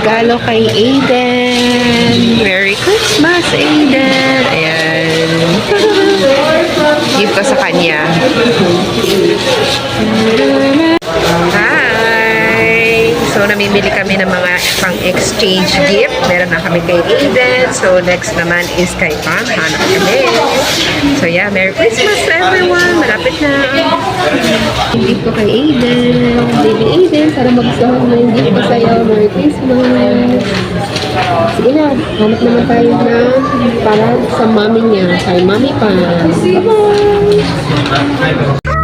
regalo kay Aiden. Merry Christmas, Aiden. Ayan. Give ko sa kanya. Hi! So, namimili kami ng mga pang-exchange gift. Meron na kami kay Aiden. So, next naman is kay Pam. Hanap kami. So, yeah. Merry Christmas everyone! Malapit na. Gift ko kay Aiden. Baby Aiden, para magustuhan mo yung gift ko sa'yo. Merry Christmas! Sige na. Hanap naman tayo na para sa mommy niya. Kay Mommy Pam. Bye-bye!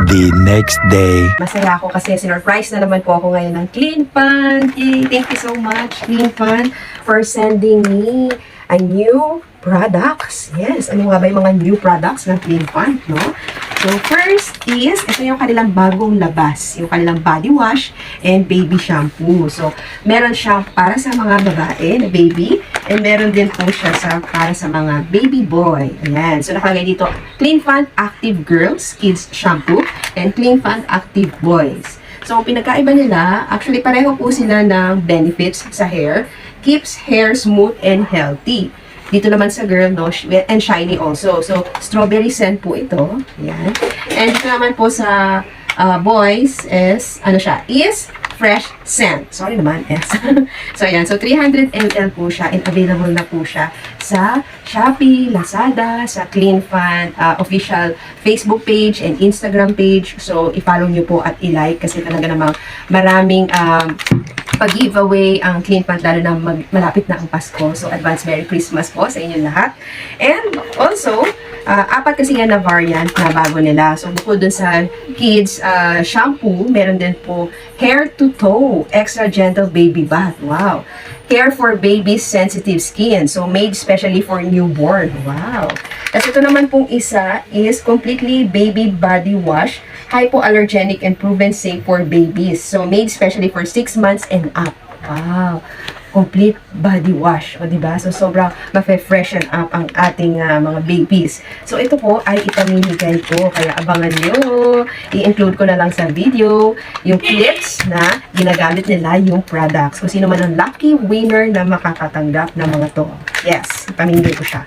The next day. Masaya ako kasi sinurprise na naman po ako ngayon ng Clean Fund. Yay! Thank you so much, Clean Fund, for sending me a new products. Yes, ano nga ba yung mga new products ng Clean Fund, no? So, first is, ito yung kanilang bagong labas. Yung kanilang body wash and baby shampoo. So, meron siyang para sa mga babae na baby. And meron din po siya para sa mga baby boy. Ayan. So, nakalagay dito, Clean Fund Active Girls Kids Shampoo and Clean Fund Active Boys. So, ang pinagkaiba nila, actually pareho po sila ng benefits sa hair. Keeps hair smooth and healthy. Dito naman sa girl, no, and shiny also. So, strawberry scent po ito. Ayan. And dito naman po sa boys is, ano siya, is fresh scent. Sorry naman, S. So, ayan. So, 300 ml po siya and available na po siya sa Shopee, Lazada, sa Clean Fund official Facebook page and Instagram page. So, i-follow nyo po at i-like kasi talaga namang maraming pag-giveaway ang Clean Fund, lalo na malapit na ang Pasko. So, advance Merry Christmas po sa inyong lahat. And also, apat kasi yan na variant na bago nila. So, bukod dun sa kids shampoo, meron din po hair to toe, extra gentle baby bath. Wow! Care for baby's sensitive skin. So, made specially for newborn. Wow! Tapos ito naman pong isa is completely baby body wash, hypoallergenic and proven safe for babies. So, made specially for 6 months and up. Wow! Complete body wash. O, diba? So, sobrang ma-freshen up ang ating mga babies. So, ito po ay ipamimigay ko. Kaya abangan nyo. I-include ko na lang sa video yung clips na ginagamit nila yung products. Kung sino man ang lucky winner na makakatanggap ng mga to. Yes, ipamimigay ko siya.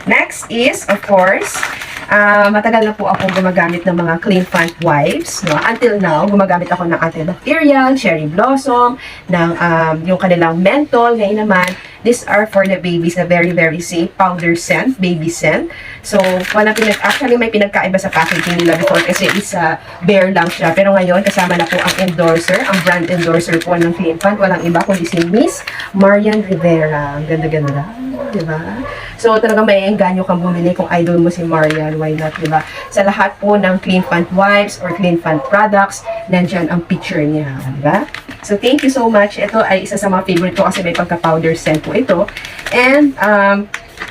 Next is, of course, matagal na po ako gumagamit ng mga Clean Fund wipes. No? Until now, gumagamit ako ng antibacterial, cherry blossom, ng yung kanilang menthol. Ngayon naman, these are for the babies na very, very safe. Powder scent, baby scent. So, actually may pinagkaiba sa packaging nila before kasi isa bare lang siya. Pero ngayon, kasama na po ang endorser, ang brand endorser po ng Clean Fund. Walang iba kundi si Miss Marian Rivera. Ang ganda-ganda. Diba? So, talagang may engganyo kang bumili kung idol mo si Marian. Why not, diba? Sa lahat po ng Clean Fund wipes or Clean Fund products, nandyan ang picture niya. Diba? So, thank you so much. Ito ay isa sa mga favorite ko kasi may pagka-powder scent po ito. And,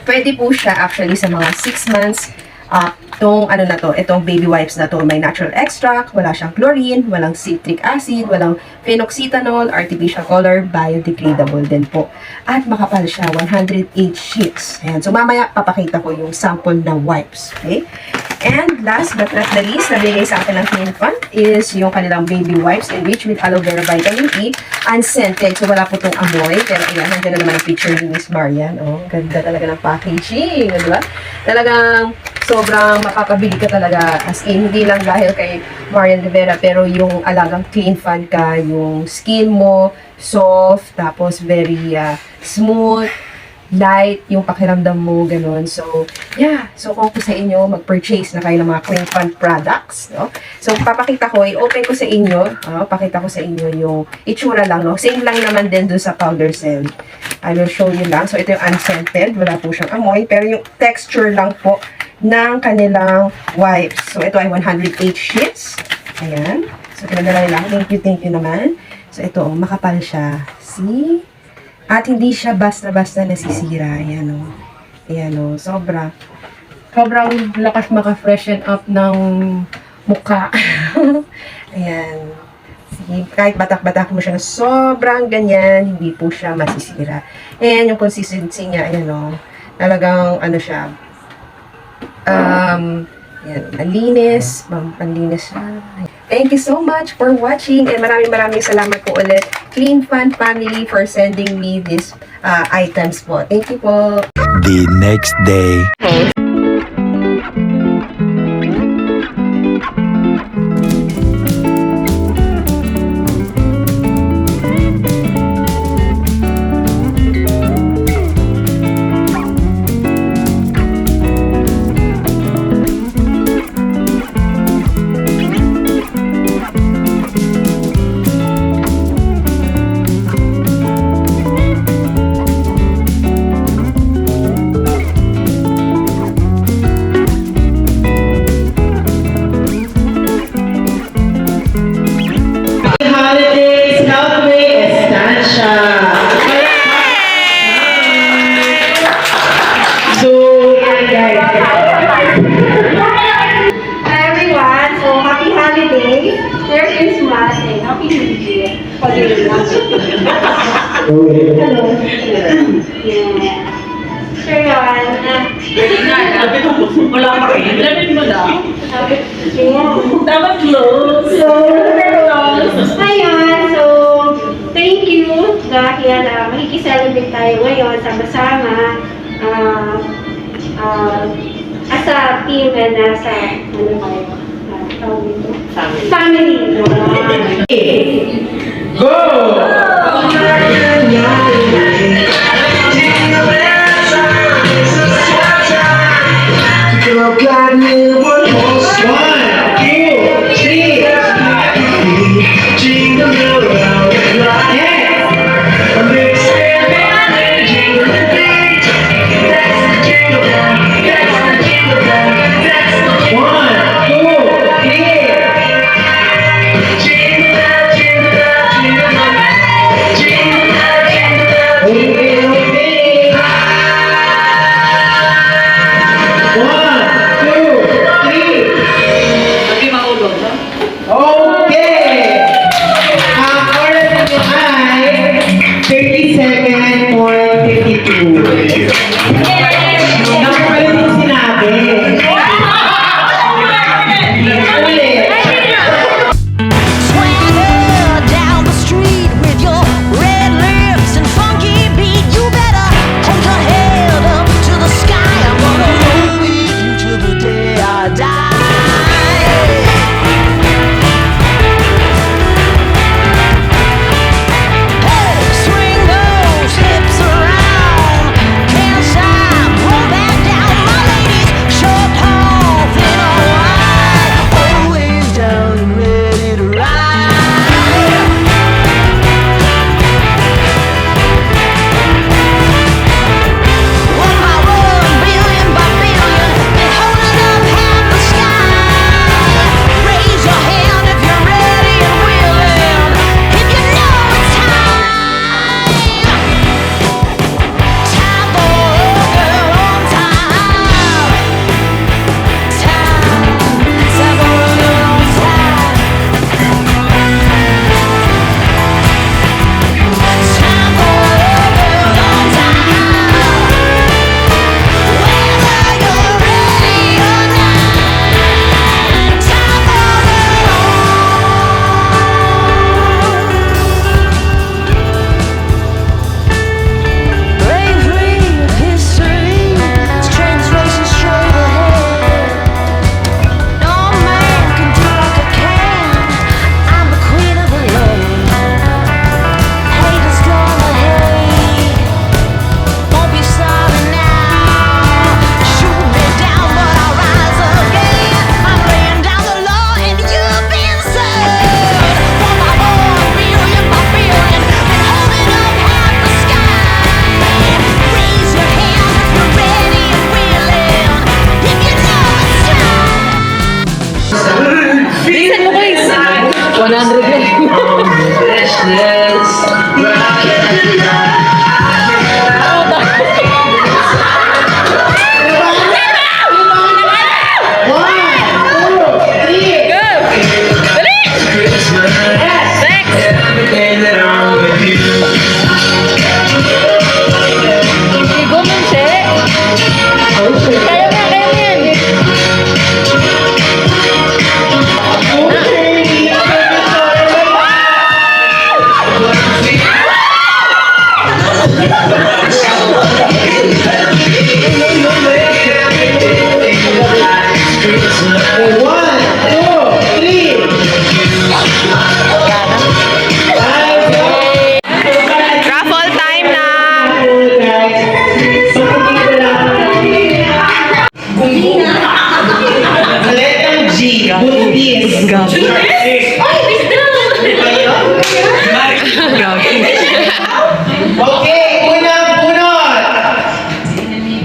pwede po siya actually sa mga 6 months itong baby wipes na to, may natural extract, wala siyang chlorine, walang citric acid, walang phenoxyethanol, artificial color, biodegradable din po. At makapal siya, 108 sheets. Ayan. So, mamaya papakita ko yung sample ng wipes. Okay? And last but not the least, nabigay sa akin ng Clean Fund is yung kanilang baby wipes enriched with aloe vera vitamin E, unscented. So, wala po itong amoy. Pero ayan, nandiyan na naman ang picture ni Miss Marian. Oh, ganda talaga ng packaging. Diba? Talagang sobrang makakabili ka talaga. As in, hindi lang dahil kay Marian Rivera, pero yung alagang Clean Fund ka, yung skin mo, soft, tapos very smooth, light, yung pakiramdam mo, ganun. So, yeah. So, kung sa inyo, mag-purchase na kayo ng mga Clean Fund products, no? So, papakita ko, i-open ko sa inyo, pakita ko sa inyo yung itsura lang, no? Same lang naman din dun sa powder scent. I will show you lang. So, ito yung unscented. Wala po siyang amoy. Pero yung texture lang po ng kanilang wipes. So, ito ay 108 sheets. Ayan. So, pinadala lang. Thank you naman. So, ito, makapal siya. See? At hindi siya basta-basta nasisira. Ayan, o. Ayan, o. Sobrang lakas maka-freshen up ng mukha. Ayan. Sige, kahit batak-batak mo siya, sobrang ganyan, hindi po siya masisira. Ayan, yung consistency niya. Ayan, o. Talagang, ano siya, yan, panlinis siya. Thank you so much for watching and maraming salamat po ulit Clean Fun family for sending me these items po. Thank you po. The next day. Holidays, Southway Estancia. So, guys. Hi everyone, so happy holidays, Merry Christmas, and Happy New Year. Hello. Yeah. So yun, Wala pa kayo. Lamin mo lang. yeah. Dapat close. So, ngayon, so, thank you dahil makikisalamin tayo ngayon sama-sama as a team and as a, ano tayo, tawag dito? Family. Go! One, two, three. Okay! Ang oras nyo ay 30 seconds or 52. Nakapalit yung sinabi. Ulit. Swagger down the street with your red lips and funky beat. You better hold your head up to the sky. I'm gonna roll with you till the day I die. Hey, swing those hips around. Can't stop, roll back down. My ladies, short, tall, thin or wide, always down and ready to ride. One by one, billion by billion, they're holding up half the sky. Raise your hand if you're ready and willing, if you know it's time. Time for a girl on time. Time for a girl on time. Time for a girl on time. Whether you're ready or not, time for bravery of history, trains racing straight ahead. No man can do like I can. I'm the queen of the road. Haters gonna hate. Won't be sorry now. Shoot me down, but I'll rise again. I'm laying down the law, and you've been served. One by one, billion by billion, and holding up half the sky. Raise your hand if you're ready and willing. If you know it's time. Okay. Buntis. Okay, unang bunot.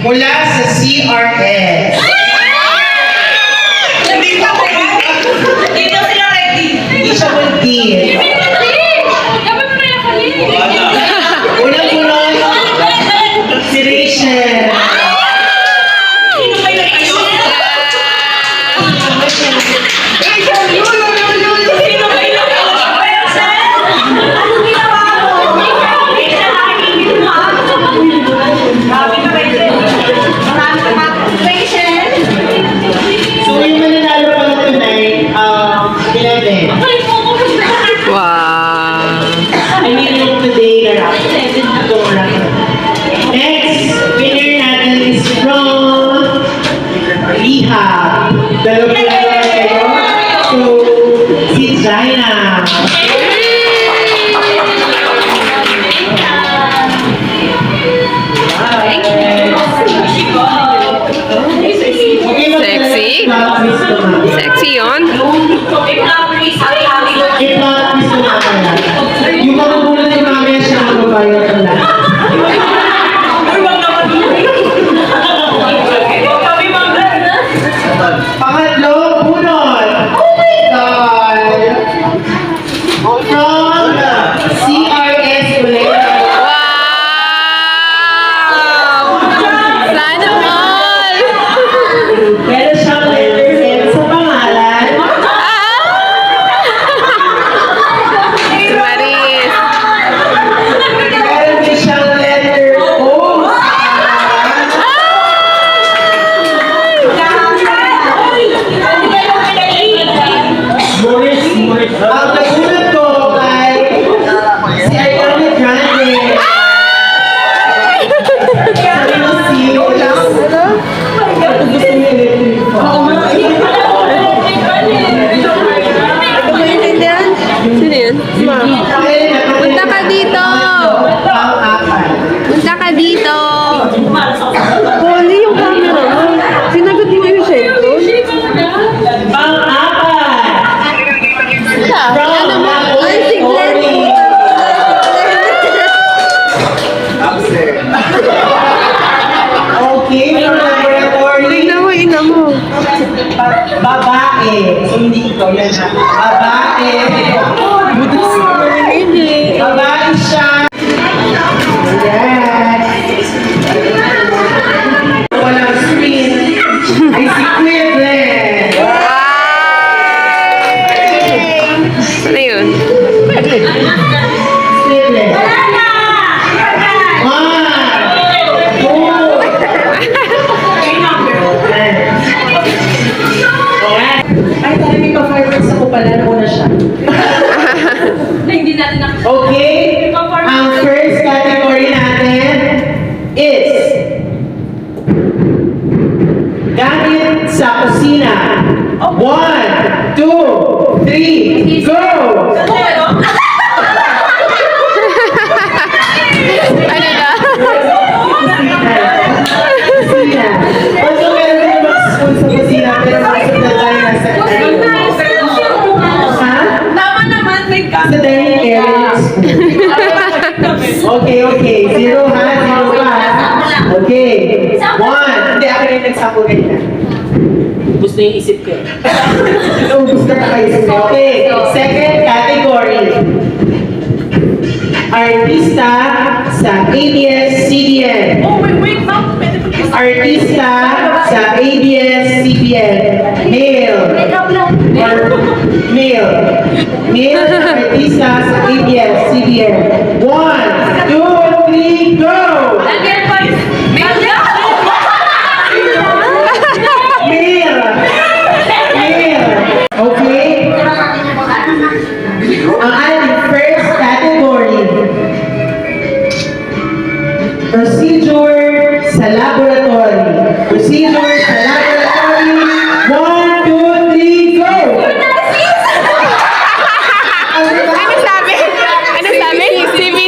Mula sa CRS. Hindi siya buntis. Unang bunot, si Rachel. So yung mananalo pala tonight, 11. Wow. I mean yung today na lang. Next, winner natin is from Rehab. Dalawa kayo. So, si Jaina. Sexy. Sexy yun. Yung mga bunot ni mamaya siya ang babayan ng lahat. Pangatlong bunot. Oh my God! From CRS ulit. Wow! Sana all! Meron siyang letter M sa pangalan. Maris. Meron din siyang letter O sa pangalan. Ang nagulat ko ay si Ariana Grande. Sabi mo si lang. Gusto niya electric Sino yun? Punta ka dito! Pang-apat. Punta ka dito! Holy yung camera mo. Sinagot mo yung cellphone. Pang-apat. From Ay, si Glenn. Okay, from laboratory. Ina mo. Babae. So, hindi ikaw yan ha. Babae. Babae siya. Yes. Walang screen. Ay, si Cleveland. Ano yun? Cleveland. 1, 2. Ay, tayo may pa-fireworks ako pala. Nauna siya. Okay, ang first category natin is gamit sa kusina. 1, 2, 3, go! Ano na? Kusina. Also, meron din naman spoon sa kusina, pero most of the time nasa Ha? Sa dining area. Okay, okay. 0 ha? 0 ka ha? Okay. 1. Hindi, ako rin nagsapo ganyan. Gusto yung isip ko. Naubos na nakaisip ko. Okay. Second category. Artista sa ABS-CBN. Oh, wait, ma'am. Pwede ba kiss? Artista sa ABS-CBN. Male. Or male. Male artista sa ABS-CBN. 1, 2, 3, go! Male. Male. Okay. Ang ating first category. Procedure sa laboratory. Procedure sa laboratory. 1, 2, 3, go! Ano sabi? Ano sabi? CBC.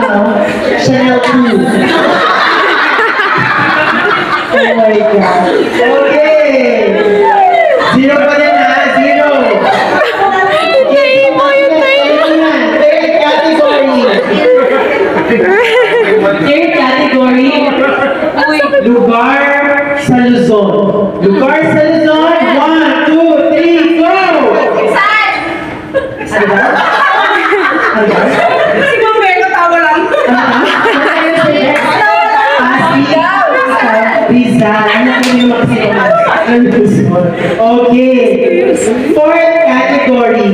ano? Chanel 2. Oh my God. Okay. Zero pa rin ha. Zero. Okay, third category. Third category. Lugar sa Luzon. Lugar sa Luzon. 1, 2, 3, go! Ano ba? Ano ba? Si Mamelo, tawa lang. Rizal. Ano po yung mga sinabi? Okay. Fourth category.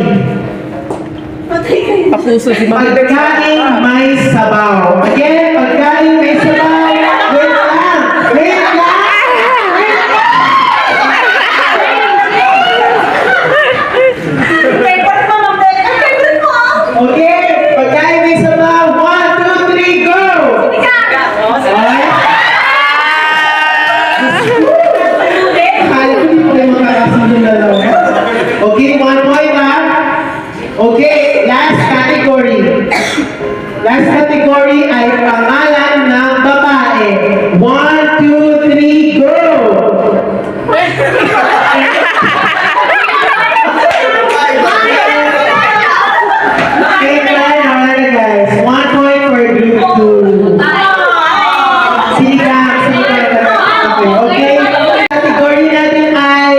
Papuso si Ma'am. Pagkain may sabaw. Again, pagkain may sabaw. Wait lang. Wait lang. Favorite mo, Mamelo. Favorite mo. Okay. Pagkain may sabaw. 1, 2, 3, go! Alright. Akala ko hindi mo kayo makakasunod na lang. Okay, 1 point ha. Okay, last category. Last category ay pangalan ng babae. 1, 2, 3, go! Okay, alright guys. 1 point for group 2. Sinigang. Okay. Category natin ay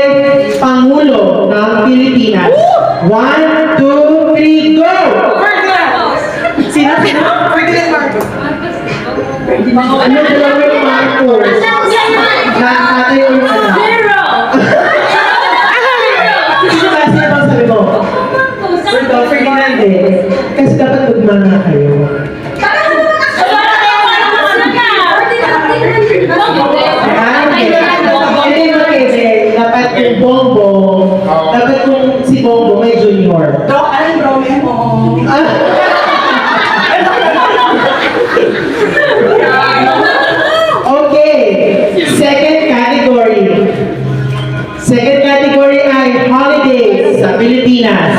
Pangulo ng Pilipinas. 1, 2, 3, go! Sino? Ano dalawa yung Marcos? Nakakatayo yung ano? Sino ba? Sino ba sabi mo? Ferdinand eh. Kasi dapat magmana kayo. Dapat yung Bongbong, dapat kung si Bongbong may junior. Anong problem mo? Okay, second category. Second category ay holidays sa Pilipinas.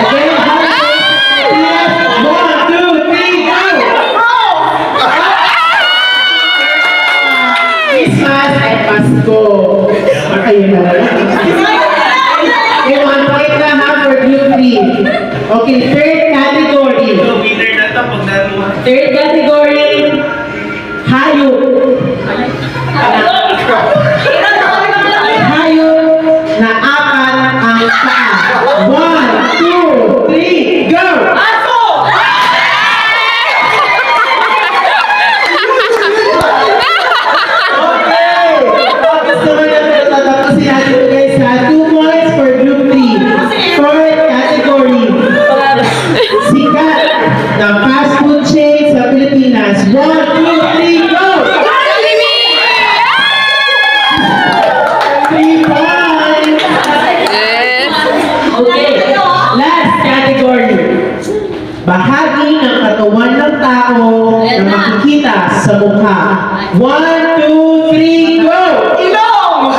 Again, holidays sa Pilipinas. 1, 2, 3, go! Christmas at Pasko. Ayun na lang. Okay, 1 point na ha for group 3. Okay, third category. Third category, hayop. Hayop na apat ang paa. 1, 2, 3, go! Okay! Gusto mo na tatapusin natin ito guys ha. 2 points for group 3. Fourth category. Sikat na fast food chain sa Pilipinas. 1, 2, 3, go! 3 points! Okay. Last category. Bahagi ng katawan ng tao na makikita sa mukha. 1, 2, 3, go! Ilong!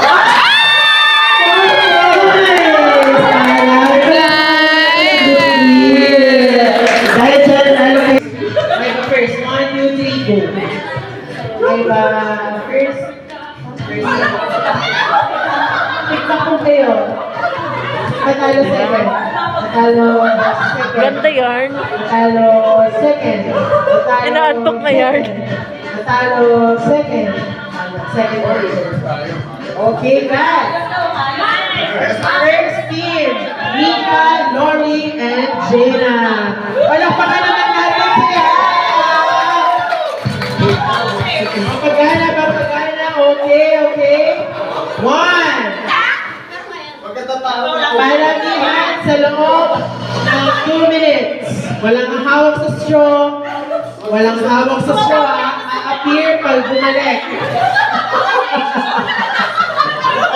Dahil dyan, ano kayo? May ba first? 1, 2, 3, go! May ba first? Tiktak po kayo. Patalo second. Patalo second. Ganda yarn. Patalo second. Patalo Inaantok na yarn. Patalo second. Second order. Okay, guys. First team, Mika, Lori, and Jena. Palakpakan naman natin sila. Papagana. Okay, okay. 1. Palamihan sa loob ng 2 minutes. Walang hawak sa straw. Walang hawak sa straw. A-appear pag bumalik.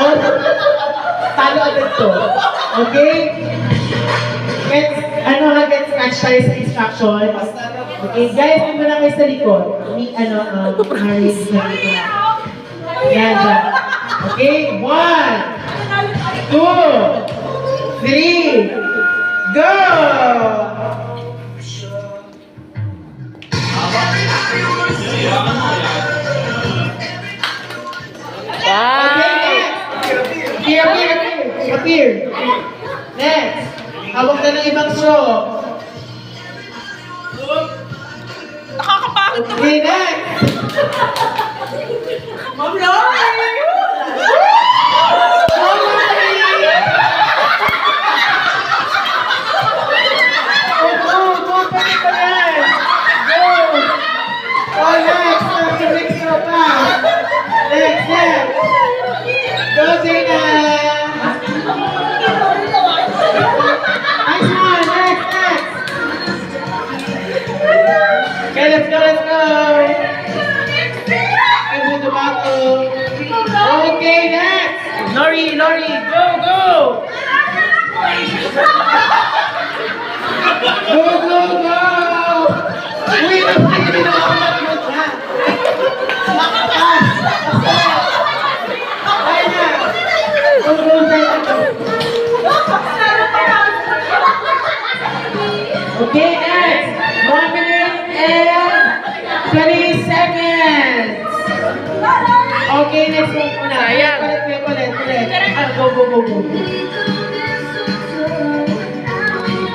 Or, talo agad to. Okay? Get scratch tayo sa instruction. Okay, guys, may muna kayo sa likod. Harris na likod. Yan, dyan. Okay, 1, 2, 3, go! Appear. Next. Hawak na ng ibang straw. Nakakapangit naman. Okay, next. Ma'am Lori! Go, pwede ka yan. Go. Oh, next. Next straw pa. Next. Go, Zayna. Nice one. Next. Okay, let's go. Into the bottle. Okay, next. Lori, go. Go. Wait, I'm Okay, next. 1 minute and 30 seconds. Okay, next one muna. Ulit. Go.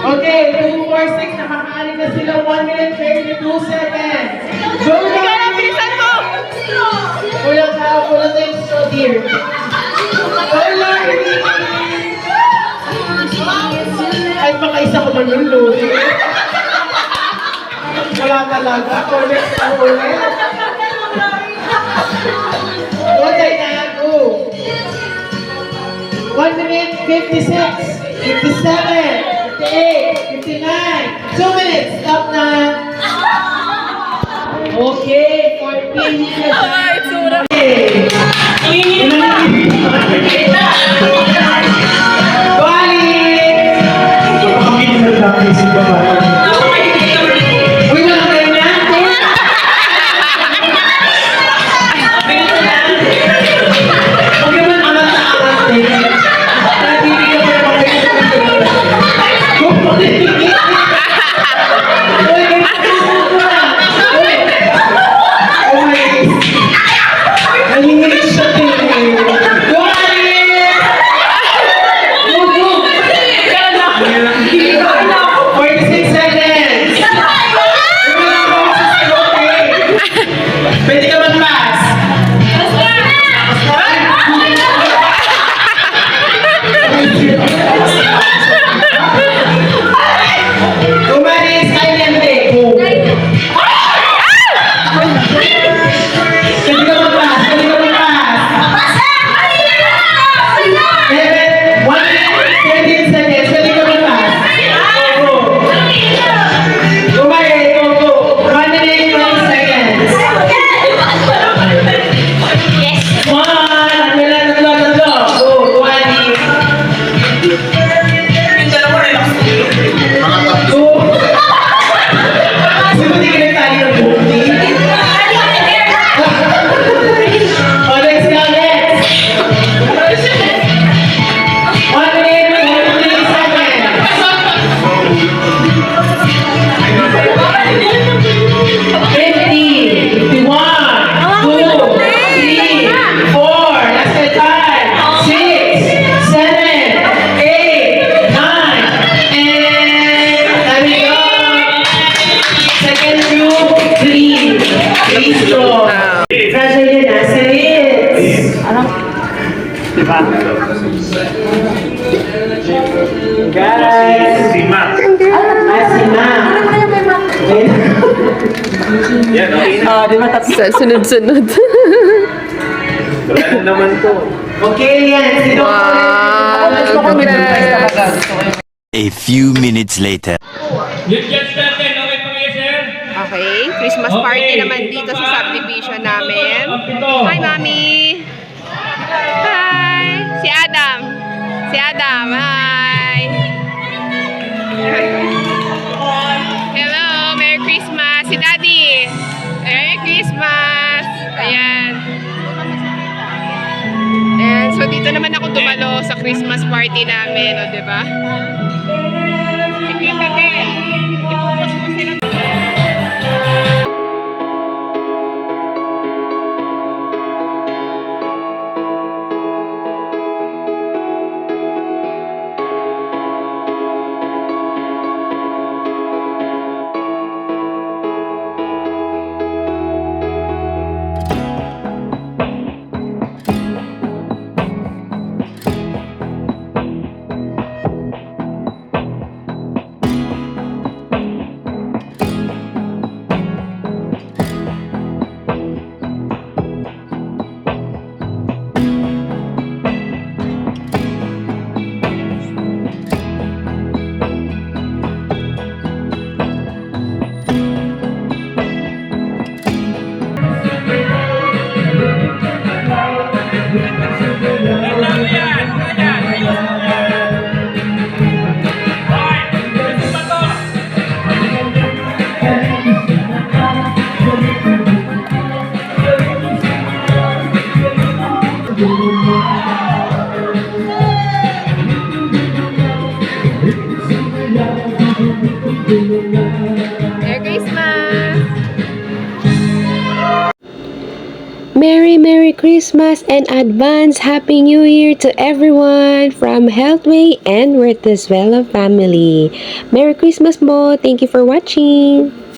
Okay, 2, 4, 6. Nakakaanin na sila. 1 minute 32 seconds. Go! Bilisan mo! Kulang na yung straw, dear. Go, Lori! Ay, makaisa ko man yung Lori. Wala talaga. Correct na ulit. Go, Diana. Go. 1 minute 56, 57, 58, 59, 2 minutes. Stop na. Okay, 14 minutes. Okay. Pwede ka mag-pass. Umalis, kailangan. Go. Pwede ka mag-pass. 1 minute, 13 seconds. Pwede ka mag-pass. Go. Umalis, go. 1 minute, 20 seconds. Guys! Si Ma. Yan, okay na. Di ba sunod-sunod? Wala na naman to. Okay, yan. Sino A few minutes later. You've just started, okay po kayo, sir? Okay, Christmas party naman dito sa subdivision namin. Hi, Mami! Hi! Si Adam! Hi! Hello! Merry Christmas! Si Daddy! Merry Christmas! Ayan. And so dito naman ako dumalo sa Christmas party namin, o diba? Sige, Tate! Merry Christmas and advance Happy New Year to everyone from Healthway and Wertesvelo family. Merry Christmas po. Thank you for watching.